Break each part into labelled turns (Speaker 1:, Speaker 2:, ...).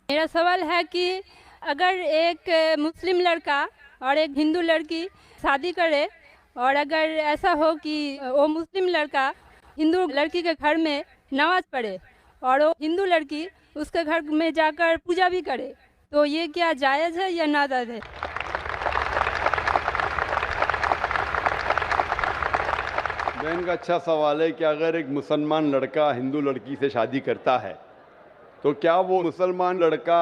Speaker 1: میرا سوال ہے کہ اگر ایک مسلم لڑکا اور ایک ہندو لڑکی شادی کرے، اور اگر ایسا ہو کہ وہ مسلم لڑکا ہندو لڑکی کے گھر میں نماز پڑھے اور وہ ہندو لڑکی اس کے گھر میں جا کر پوجا بھی کرے، تو یہ کیا جائز ہے یا ناجائز ہے؟
Speaker 2: بہن کا اچھا سوال ہے کہ اگر ایک مسلمان لڑکا ہندو لڑکی سے شادی کرتا ہے تو کیا وہ مسلمان لڑکا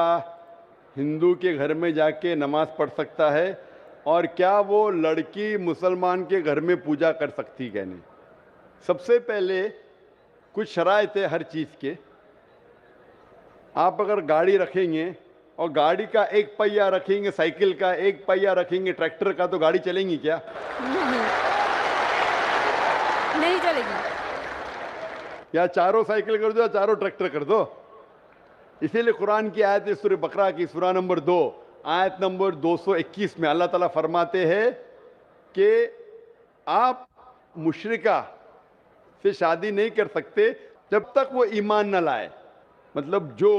Speaker 2: ہندو کے گھر میں جا کے نماز پڑھ سکتا ہے، اور کیا وہ لڑکی مسلمان کے گھر میں پوجا کر سکتی کہ نہیں؟ سب سے پہلے کچھ شرائط ہے ہر چیز کے۔ آپ اگر گاڑی رکھیں گے اور گاڑی کا ایک پہیہ رکھیں گے، سائیکل کا ایک پہیہ رکھیں گے، ٹریکٹر کا، تو گاڑی چلیں گی کیا؟
Speaker 1: نہیں چلے گی۔
Speaker 2: یا چاروں سائیکل کر دو یا چاروں ٹریکٹر کر دو۔ اسی لیے قرآن کی آیت ہے سورہ بقرہ کی سورہ نمبر 2 آیت نمبر 221 میں اللہ تعالیٰ فرماتے ہیں کہ آپ مشرکہ سے شادی نہیں کر سکتے جب تک وہ ایمان نہ لائے۔ مطلب جو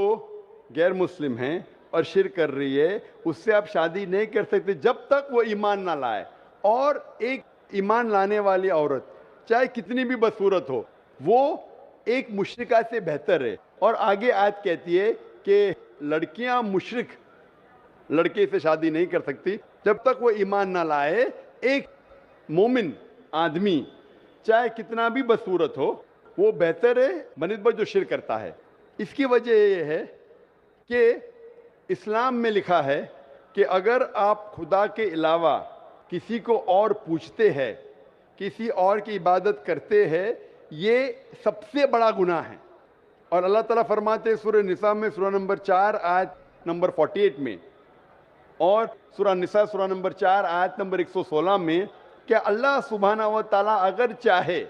Speaker 2: غیر مسلم ہیں اور شرک کر رہی ہے اس سے آپ شادی نہیں کر سکتے جب تک وہ ایمان نہ لائے۔ اور ایک ایمان لانے والی عورت چاہے کتنی بھی بدصورت ہو، وہ ایک مشرکہ سے بہتر ہے۔ اور آگے آیت کہتی ہے کہ لڑکیاں مشرک لڑکے سے شادی نہیں کر سکتی جب تک وہ ایمان نہ لائے۔ ایک مومن آدمی چاہے کتنا بھی بدصورت ہو، وہ بہتر ہے بنسبت جو شرک کرتا ہے۔ اس کی وجہ یہ ہے کہ اسلام میں لکھا ہے کہ اگر آپ خدا کے علاوہ کسی کو اور پوچھتے ہیں، کسی اور کی عبادت کرتے ہیں، یہ سب سے بڑا گناہ ہے۔ اور اللہ تعالیٰ فرماتے ہیں سورہ نساء میں سورہ نمبر 4 آیت نمبر 48 میں، اور سورہ نساء سورہ نمبر 4 آیت نمبر 116 میں، کہ اللہ سبحانہ و تعالیٰ اگر چاہے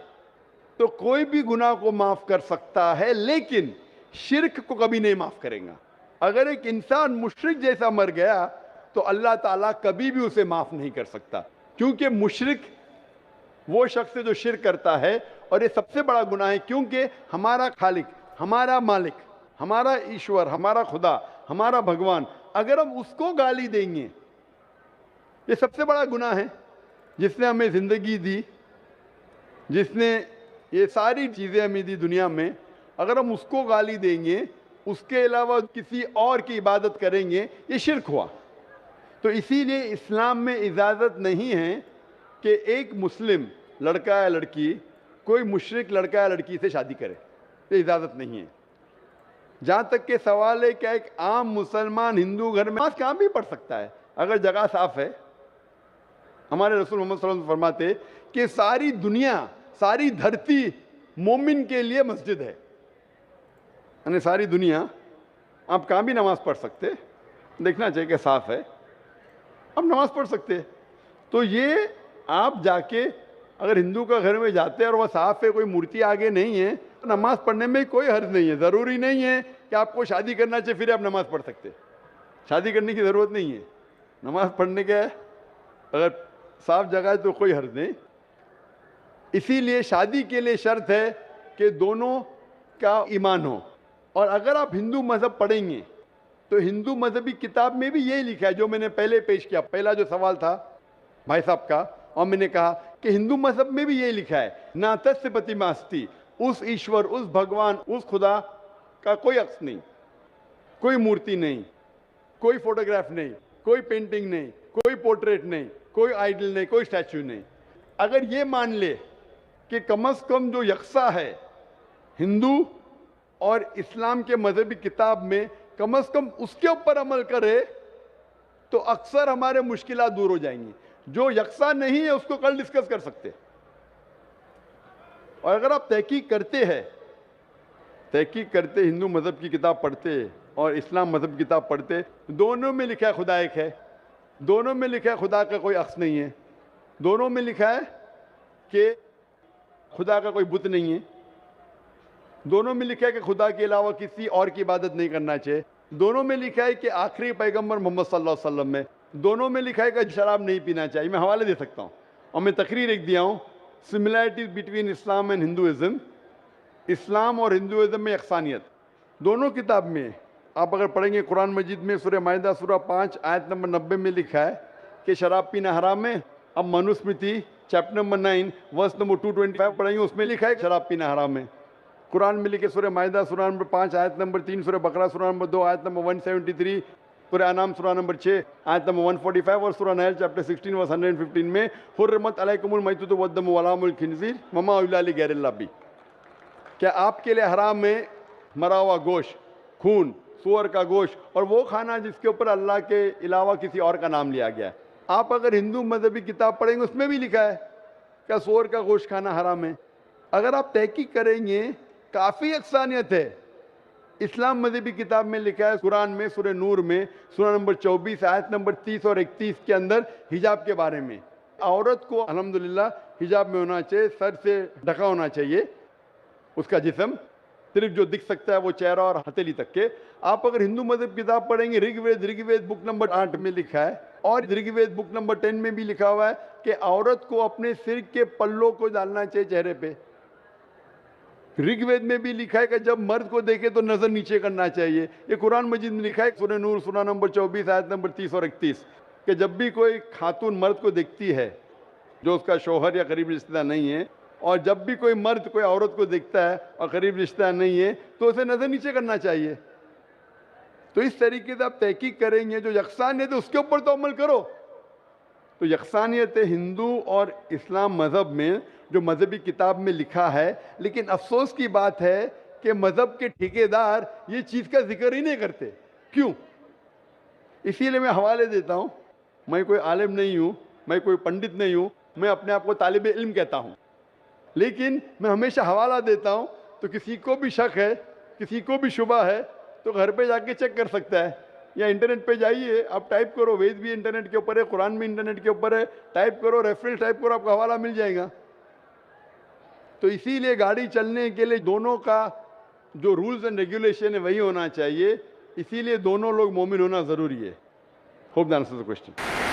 Speaker 2: تو کوئی بھی گناہ کو معاف کر سکتا ہے، لیکن شرک کو کبھی نہیں معاف کرے گا۔ اگر ایک انسان مشرک جیسا مر گیا تو اللہ تعالیٰ کبھی بھی اسے معاف نہیں کر سکتا، کیونکہ مشرک وہ شخص ہے جو شرک کرتا ہے، اور یہ سب سے بڑا گناہ ہے، کیونکہ ہمارا خالق، ہمارا مالک، ہمارا ایشور، ہمارا خدا، ہمارا بھگوان، اگر ہم اس کو گالی دیں گے، یہ سب سے بڑا گناہ ہے۔ جس نے ہمیں زندگی دی، جس نے یہ ساری چیزیں ہمیں دی دنیا میں، اگر ہم اس کو گالی دیں گے، اس کے علاوہ کسی اور کی عبادت کریں گے، یہ شرک ہوا۔ تو اسی لیے اسلام میں اجازت نہیں ہے کہ ایک مسلم لڑکا یا لڑکی کوئی مشرک لڑکا یا لڑکی سے شادی کرے، یہ اجازت نہیں ہے۔ جہاں تک کہ سوال ہے کہ ایک عام مسلمان ہندو گھر میں نماز کہاں بھی پڑھ سکتا ہے اگر جگہ صاف ہے۔ ہمارے رسول محمد صلی اللہ علیہ وسلم فرماتے کہ ساری دنیا، ساری دھرتی مومن کے لیے مسجد ہے، یعنی ساری دنیا آپ کہاں بھی نماز پڑھ سکتے، دیکھنا چاہیے کہ صاف ہے، آپ نماز پڑھ سکتے۔ تو یہ آپ جا کے اگر ہندو کا گھر میں جاتے ہیں اور وہ صاف ہے، کوئی مورتی آگے نہیں ہے، تو نماز پڑھنے میں کوئی حرج نہیں ہے۔ ضروری نہیں ہے کہ آپ کو شادی کرنا چاہیے پھر آپ نماز پڑھ سکتے، شادی کرنے کی ضرورت نہیں ہے، نماز پڑھنے کا ہے، اگر صاف جگہ ہے تو کوئی حرج نہیں۔ اسی لیے شادی کے لیے شرط ہے کہ دونوں کا ایمان ہو۔ اور اگر آپ ہندو مذہب پڑھیں گے تو ہندو مذہبی کتاب میں بھی یہی لکھا ہے جو میں نے پہلے پیش کیا، پہلا جو سوال تھا بھائی صاحب کا، اور میں نے کہا کہ ہندو مذہب میں بھی یہی لکھا ہے، نا تسیہ پرتیماستی، اس ایشور، اس بھگوان، اس خدا کا کوئی عکس نہیں، کوئی مورتی نہیں، کوئی فوٹوگراف نہیں، کوئی پینٹنگ نہیں، کوئی پورٹریٹ نہیں، کوئی آئیڈل نہیں، کوئی اسٹیچو نہیں۔ اگر یہ مان لے کہ کم از کم جو یکساں ہے ہندو اور اسلام کے مذہبی کتاب میں، کم از کم اس کے اوپر عمل کرے تو اکثر ہمارے مشکلات دور ہو جائیں گی۔ جو یکساں نہیں ہے اس کو کل ڈسکس کر سکتے۔ اور اگر آپ تحقیق کرتے ہندو مذہب کی کتاب پڑھتے اور اسلام مذہب کی کتاب پڑھتے، دونوں میں لکھا ہے خدا ایک ہے، دونوں میں لکھا ہے خدا کا کوئی عکس نہیں ہے، دونوں میں لکھا ہے کہ خدا کا کوئی بت نہیں ہے، دونوں میں لکھا ہے کہ خدا کے علاوہ کسی اور کی عبادت نہیں کرنا چاہیے، دونوں میں لکھا ہے کہ آخری پیغمبر محمد صلی اللہ علیہ وسلم میں، دونوں میں لکھا ہے کہ شراب نہیں پینا چاہیے۔ میں حوالے دے سکتا ہوں، اور میں تقریر ایک دیا ہوں، similarities between Islam and Hinduism, Islam اور ہندوازم میں یکسانیت، دونوں کتاب میں آپ اگر پڑھیں گے قرآن مجید میں سورہ مائدہ سورہ 5 آیت نمبر 90 میں لکھا ہے کہ شراب پینا حرام ہے. اب Manusmriti chapter number 9 verse number 225 پڑھیں گے, اس میں لکھا ہے کہ شراب پینا حرام ہے. قرآن میں لکھے سورہ مائدہ سورہ نمبر 5 آیت نمبر 3, سورہ بقرہ سورہ نمبر 2 آیت نمبر 173, سورہ انعام سورہ نمبر 6 آیت نمبر 145 اور سورہ نحل چیپٹر 16 ورس 115 میں حرمت علیکم المیتۃ والدم ولحم الخنزیر وما اہل لغیر اللہ بھی. کیا آپ کے لیے حرام ہے مرا ہوا گوشت, خون, سور کا گوشت اور وہ کھانا جس کے اوپر اللہ کے علاوہ کسی اور کا نام لیا گیا ہے. آپ اگر ہندو مذہبی کتاب پڑھیں گے اس میں بھی لکھا ہے کہ سور کا گوشت کھانا حرام ہے. اگر آپ تحقیق کریں گے کافی یکسانیت ہے. اسلام مذہبی کتاب میں لکھا ہے قرآن میں سورہ نور میں سورہ نمبر 24 آیت نمبر 30 اور 31 کے اندر حجاب کے بارے میں, عورت کو الحمدللہ حجاب میں ہونا چاہیے, سر سے ڈھکا ہونا چاہیے اس کا جسم, صرف جو دکھ سکتا ہے وہ چہرہ اور ہتھیلی تک کے. آپ اگر ہندو مذہب کتاب پڑھیں گے رگ وید بک نمبر 8 میں لکھا ہے اور رگ وید بک نمبر 10 میں بھی لکھا ہوا ہے کہ عورت کو اپنے سر کے پلوں کو ڈالنا چاہیے چہرے پہ. رگ وید میں بھی لکھا ہے کہ جب مرد کو دیکھے تو نظر نیچے کرنا چاہیے. یہ قرآن مجید میں لکھا ہے سورہ نور سورہ نمبر 24 آیت نمبر 30 اور 31 کہ جب بھی کوئی خاتون مرد کو دیکھتی ہے جو اس کا شوہر یا قریب رشتہ دار نہیں ہے, اور جب بھی کوئی مرد کوئی عورت کو دیکھتا ہے اور قریب رشتہ دار نہیں ہے تو اسے نظر نیچے کرنا چاہیے. تو اس طریقے سے آپ تحقیق کریں گے جو یکسانیت ہے اس کے اوپر تو عمل کرو. تو یکسانیت ہندو اور اسلام مذہب میں جو مذہبی کتاب میں لکھا ہے, لیکن افسوس کی بات ہے کہ مذہب کے ٹھیکیدار یہ چیز کا ذکر ہی نہیں کرتے. کیوں؟ اسی لیے میں حوالے دیتا ہوں. میں کوئی عالم نہیں ہوں, میں کوئی پنڈت نہیں ہوں, میں اپنے آپ کو طالب علم کہتا ہوں, لیکن میں ہمیشہ حوالہ دیتا ہوں. تو کسی کو بھی شک ہے, کسی کو بھی شبہ ہے تو گھر پہ جا کے چیک کر سکتا ہے, یا انٹرنیٹ پہ جائیے, آپ ٹائپ کرو, وید بھی انٹرنیٹ کے اوپر ہے, قرآن بھی انٹرنیٹ کے اوپر ہے, ٹائپ کرو, ریفرنس ٹائپ کرو, آپ کو حوالہ مل جائے گا. تو اسی لیے گاڑی چلنے کے لیے دونوں کا جو رولز اینڈ ریگولیشن ہے وہی ہونا چاہیے. اسی لیے دونوں لوگ مومن ہونا ضروری ہے. Hope that answers the question.